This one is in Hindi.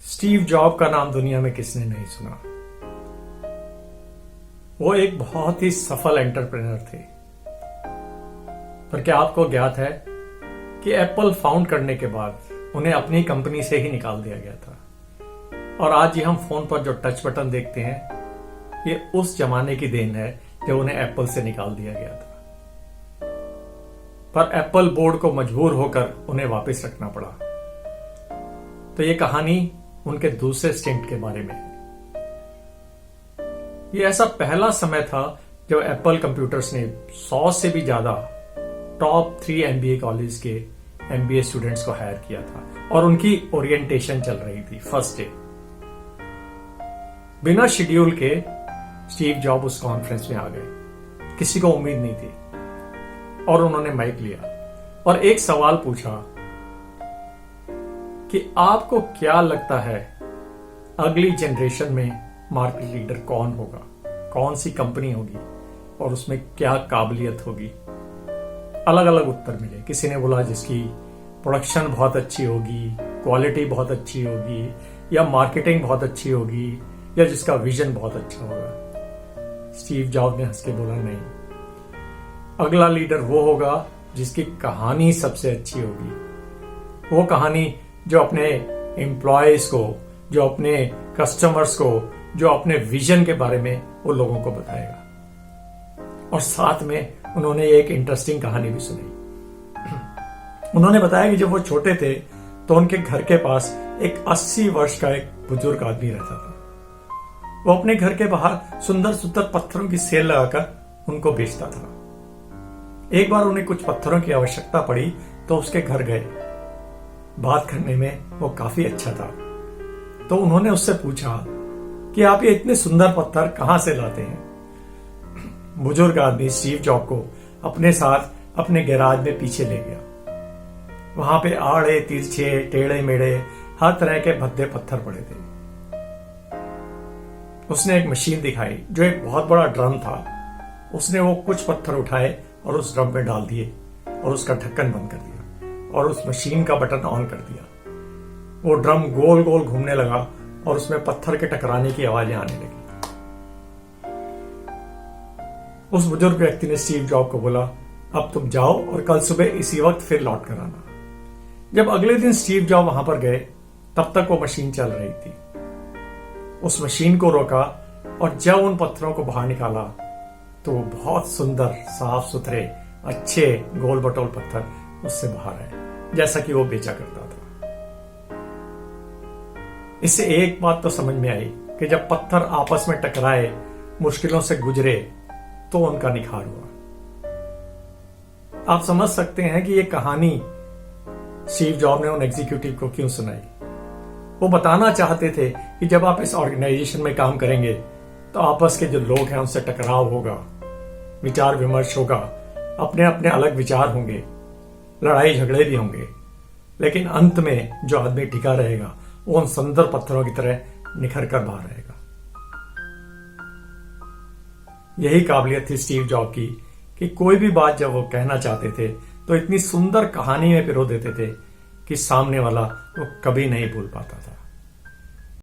स्टीव जॉब का नाम दुनिया में किसने नहीं सुना। वो एक बहुत ही सफल एंटरप्रेन्योर थे। पर क्या आपको ज्ञात है कि एप्पल फाउंड करने के बाद उन्हें अपनी कंपनी से ही निकाल दिया गया था। और आज ये हम फोन पर जो टच बटन देखते हैं ये उस जमाने की देन है जब उन्हें एप्पल से निकाल दिया गया था। पर एप्पल बोर्ड को मजबूर होकर उन्हें वापस रखना पड़ा। तो ये कहानी उनके दूसरे स्टिंट के बारे में है। ये ऐसा पहला समय था जब एप्पल कंप्यूटर्स ने 100 से भी ज्यादा टॉप 3 एमबीए कॉलेज के एमबीए स्टूडेंट्स को हायर किया था और उनकी ओरिएंटेशन चल रही थी फर्स्ट डे। बिना शेड्यूल के स्टीव जॉब उस कॉन्फ्रेंस में आ गए। किसी को उम्मीद नहीं थी और उन्होंने माइक लिया और एक सवाल पूछा कि आपको क्या लगता है अगली जनरेशन में मार्केट लीडर कौन होगा, कौन सी कंपनी होगी और उसमें क्या काबिलियत होगी। अलग अलग उत्तर मिले। किसी ने बोला जिसकी प्रोडक्शन बहुत अच्छी होगी, क्वालिटी बहुत अच्छी होगी, या मार्केटिंग बहुत अच्छी होगी, या जिसका विजन बहुत अच्छा होगा। स्टीव जॉब ने हंस के बोला नहीं, अगला लीडर वो होगा जिसकी कहानी सबसे अच्छी होगी। वो कहानी जो अपने एम्प्लॉयज को, जो अपने कस्टमर्स को, जो अपने विजन के बारे में वो लोगों को बताएगा। और साथ में उन्होंने एक इंटरेस्टिंग कहानी भी सुनाई। उन्होंने बताया कि जब वो छोटे थे तो उनके घर के पास एक 80 वर्ष का एक बुजुर्ग आदमी रहता था। वो अपने घर के बाहर सुंदर सुंदर पत्थरों की सेल लगाकर उनको बेचता था। एक बार उन्हें कुछ पत्थरों की आवश्यकता पड़ी तो उसके घर गए। बात करने में वो काफी अच्छा था। तो उन्होंने उससे पूछा कि आप ये इतने सुंदर पत्थर कहां से लाते हैं। बुजुर्ग आदमी स्टीव जॉब को अपने साथ अपने गैराज में पीछे ले गया। वहां पे आड़े तिरछे टेढ़े मेढ़े हर तरह के भद्दे पत्थर पड़े थे। उसने एक मशीन दिखाई जो एक बहुत बड़ा ड्रम था। उसने वो कुछ पत्थर उठाए और उस ड्रम में डाल दिए और उसका ढक्कन बंद कर दिया और उस मशीन का बटन ऑन कर दिया। वो ड्रम गोल गोल घूमने लगा और उसमें पत्थर के टकराने की आवाजें आने लगी। उस बुजुर्ग व्यक्ति ने स्टीव जॉब को बोला, अब तुम जाओ और कल सुबह इसी वक्त फिर लौट कर आना। जब अगले दिन स्टीव जॉब वहां पर गए तब तक वो मशीन चल रही थी। उस मशीन को रोका और जब उन पत्थरों को बाहर निकाला तो वो बहुत सुंदर साफ सुथरे अच्छे गोल बटोल पत्थर उससे बाहर आए, जैसा कि वो बेचा करता था। इससे एक बात तो समझ में आई कि जब पत्थर आपस में टकराए, मुश्किलों से गुजरे, तो उनका निखार हुआ। आप समझ सकते हैं कि ये कहानी स्टीव जॉब ने उन एग्जीक्यूटिव को क्यों सुनाई। वो बताना चाहते थे कि जब आप इस ऑर्गेनाइजेशन में काम करेंगे तो आपस के जो लोग हैं उनसे टकराव होगा, विचार विमर्श होगा, अपने अपने अलग विचार होंगे, लड़ाई झगड़े भी होंगे, लेकिन अंत में जो आदमी टिका रहेगा वो उन सुंदर पत्थरों की तरह निखर कर बाहर रहेगा। यही काबिलियत थी स्टीव जॉब की कि कोई भी बात जब वो कहना चाहते थे तो इतनी सुंदर कहानी में पिरो देते थे कि सामने वाला वो कभी नहीं भूल पाता था।